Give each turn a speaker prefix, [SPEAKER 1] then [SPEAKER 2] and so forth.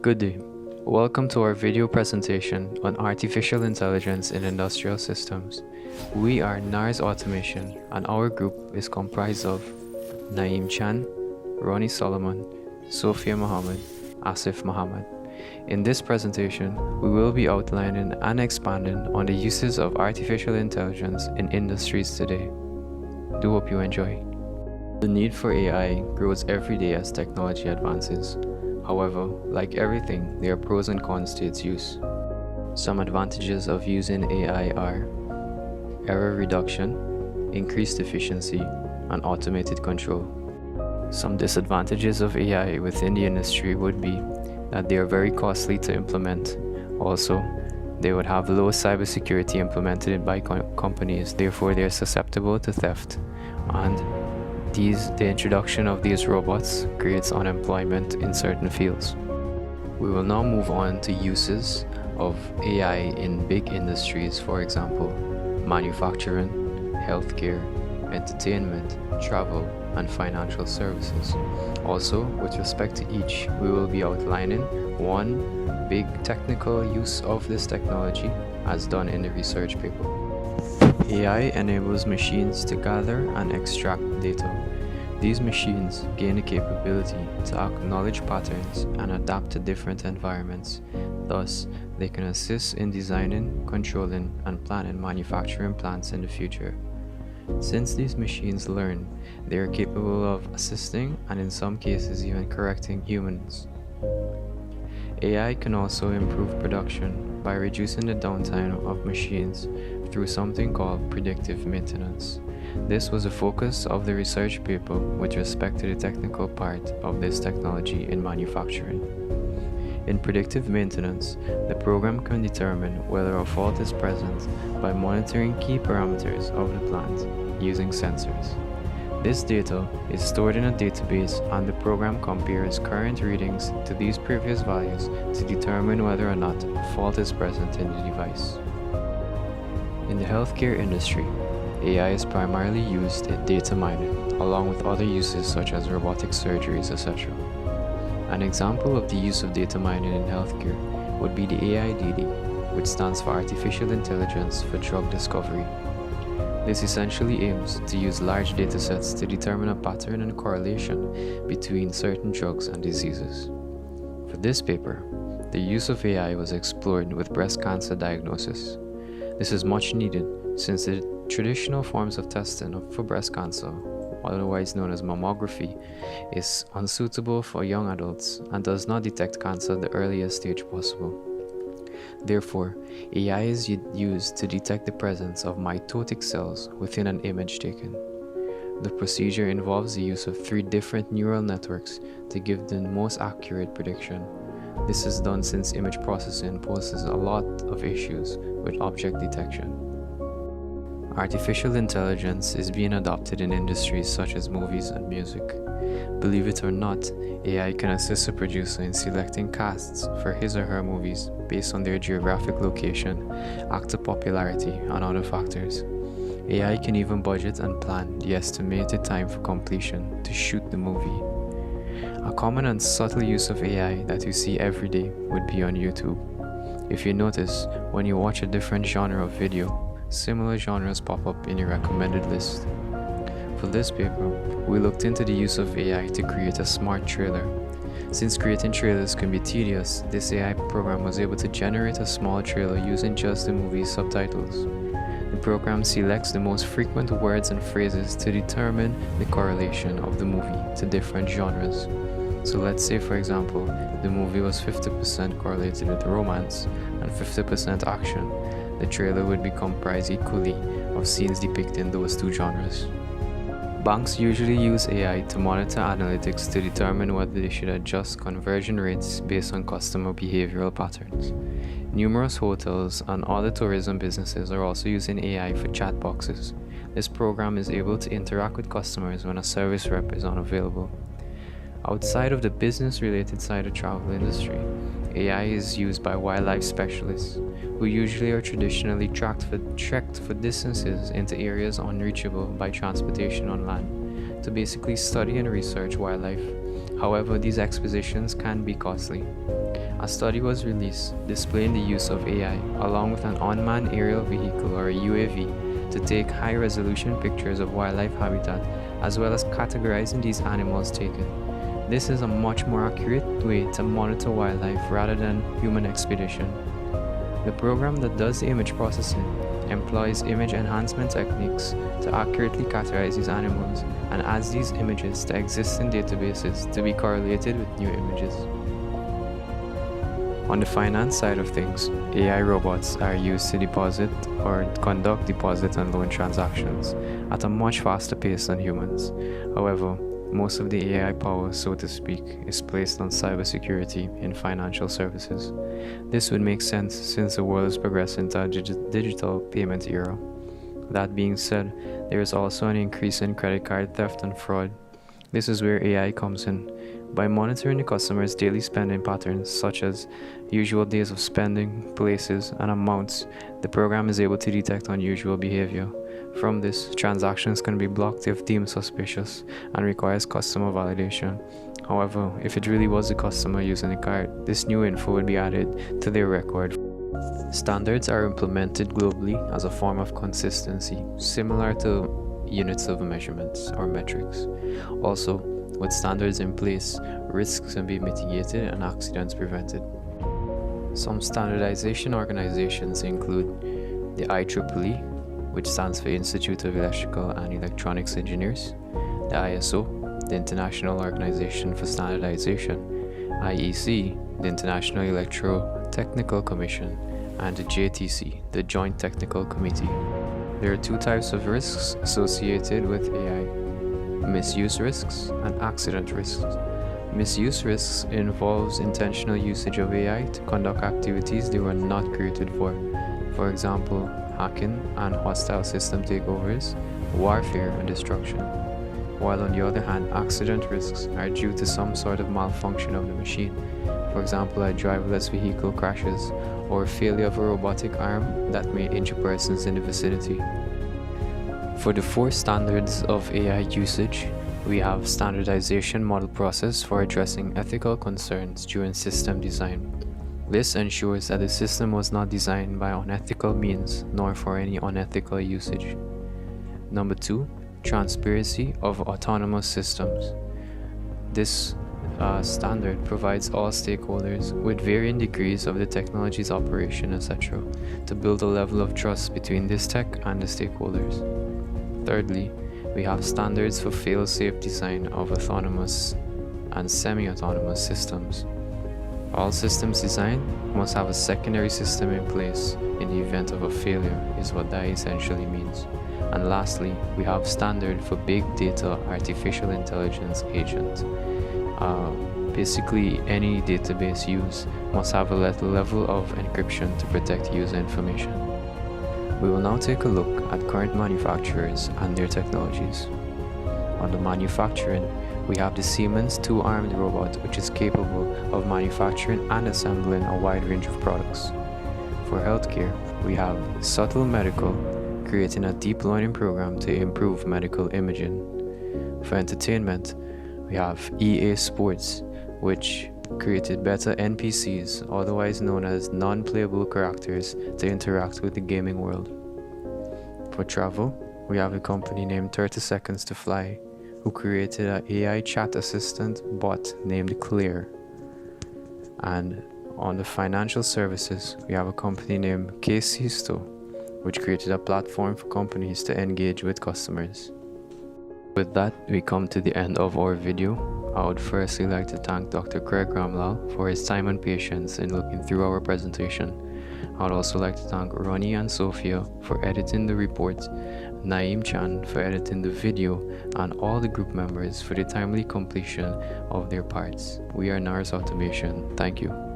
[SPEAKER 1] Good day. Welcome to our video presentation on artificial intelligence in industrial systems. We are NARS Automation, and our group is comprised of Naeem Chan, Ronnie Solomon, Sophia Mohammed, Asif Mohammed. In this presentation, we will be outlining and expanding on the uses of artificial intelligence in industries today. Do hope you enjoy. The need for AI grows every day as technology advances. However, like everything, there are pros and cons to its use. Some advantages of using AI are error reduction, increased efficiency, and automated control. Some disadvantages of AI within the industry would be that they are very costly to implement. Also, they would have low cybersecurity implemented by companies, therefore they are susceptible to theft. And the introduction of these robots creates unemployment in certain fields. We will now move on to uses of AI in big industries, for example, manufacturing, healthcare, entertainment, travel, and financial services. Also, with respect to each, we will be outlining one big technical use of this technology as done in the research paper. AI enables machines to gather and extract data. These machines gain the capability to acknowledge patterns and adapt to different environments. Thus, they can assist in designing, controlling, and planning manufacturing plants in the future. Since these machines learn, they are capable of assisting and in some cases even correcting humans. AI can also improve production by reducing the downtime of machines through something called predictive maintenance. This was a focus of the research paper with respect to the technical part of this technology in manufacturing. In predictive maintenance, the program can determine whether a fault is present by monitoring key parameters of the plant using sensors. This data is stored in a database, and the program compares current readings to these previous values to determine whether or not a fault is present in the device. In the healthcare industry, AI is primarily used in data mining, along with other uses such as robotic surgeries, etc. An example of the use of data mining in healthcare would be the AIDD, which stands for Artificial Intelligence for Drug Discovery. This essentially aims to use large datasets to determine a pattern and correlation between certain drugs and diseases. For this paper, the use of AI was explored with breast cancer diagnosis. This is much needed since the traditional forms of testing for breast cancer, otherwise known as mammography, is unsuitable for young adults and does not detect cancer at the earliest stage possible. Therefore, AI is used to detect the presence of mitotic cells within an image taken. The procedure involves the use of 3 different neural networks to give the most accurate prediction. This is done since image processing poses a lot of issues with object detection. Artificial intelligence is being adopted in industries such as movies and music. Believe it or not, AI can assist a producer in selecting casts for his or her movies based on their geographic location, actor popularity, and other factors. AI can even budget and plan the estimated time for completion to shoot the movie. A common and subtle use of AI that you see every day would be on YouTube. If you notice, when you watch a different genre of video, similar genres pop up in your recommended list. For this paper, we looked into the use of AI to create a smart trailer. Since creating trailers can be tedious, this AI program was able to generate a small trailer using just the movie's subtitles. The program selects the most frequent words and phrases to determine the correlation of the movie to different genres. So let's say, for example, the movie was 50% correlated with romance and 50% action. The trailer would be comprised equally of scenes depicting those 2 genres. Banks usually use AI to monitor analytics to determine whether they should adjust conversion rates based on customer behavioral patterns. Numerous hotels and other tourism businesses are also using AI for chat boxes. This program is able to interact with customers when a service rep is unavailable. Outside of the business-related side of travel industry, AI is used by wildlife specialists, who usually are traditionally trekked for distances into areas unreachable by transportation on land, to basically study and research wildlife However, these expositions can be costly. A study was released displaying the use of AI along with an unmanned aerial vehicle or a UAV to take high-resolution pictures of wildlife habitat as well as categorizing these animals taken. This is a much more accurate way to monitor wildlife rather than human expedition. The program that does the image processing employs image enhancement techniques to accurately categorize these animals and adds these images to existing databases to be correlated with new images. On the finance side of things, AI robots are used to deposit or conduct deposit and loan transactions at a much faster pace than humans. However, most of the AI power, so to speak, is placed on cybersecurity in financial services. This would make sense since the world is progressing to a digital payment era. That being said, there is also an increase in credit card theft and fraud. This is where AI comes in. By monitoring the customer's daily spending patterns, such as usual days of spending, places, and amounts, the program is able to detect unusual behavior. From this, transactions can be blocked if deemed suspicious and requires customer validation. However, if it really was the customer using the card, this new info would be added to their record. Standards are implemented globally as a form of consistency, similar to units of measurements or metrics. Also, with standards in place, risks can be mitigated and accidents prevented. Some standardization organizations include the IEEE, which stands for Institute of Electrical and Electronics Engineers, the ISO, the International Organization for Standardization, IEC, the International Electro-Technical Commission, and the JTC, the Joint Technical Committee. There are two types of risks associated with AI: misuse risks and accident risks. Misuse risks involves intentional usage of AI to conduct activities they were not created for. For example, hacking and hostile system takeovers, warfare and destruction. While on the other hand, accident risks are due to some sort of malfunction of the machine. For example, a driverless vehicle crashes or failure of a robotic arm that may injure persons in the vicinity. For the 4 standards of AI usage, we have standardization model process for addressing ethical concerns during system design. This ensures that the system was not designed by unethical means nor for any unethical usage. Number 2, transparency of autonomous systems. This standard provides all stakeholders with varying degrees of the technology's operation, etc., to build a level of trust between this tech and the stakeholders. Thirdly, we have standards for fail-safe design of autonomous and semi-autonomous systems. All systems designed must have a secondary system in place in the event of a failure, is what that essentially means. And lastly, we have standard for big data artificial intelligence agent. Basically, any database used must have a level of encryption to protect user information. We will now take a look at current manufacturers and their technologies. On the manufacturing, we have the Siemens 2-armed robot, which is capable of manufacturing and assembling a wide range of products. For healthcare, we have Subtle Medical, creating a deep learning program to improve medical imaging. For entertainment, we have EA Sports, which created better NPCs, otherwise known as non-playable characters, to interact with the gaming world. For travel, we have a company named 30 Seconds to Fly, who created an AI chat assistant bot named Clear. And on the financial services, we have a company named KCSTO, which created a platform for companies to engage with customers. With that, we come to the end of our video. I would firstly like to thank Dr. Craig Ramlal for his time and patience in looking through our presentation. I would also like to thank Ronnie and Sophia for editing the report, Naeem Chan for editing the video, and all the group members for the timely completion of their parts. We are NARS Automation. Thank you.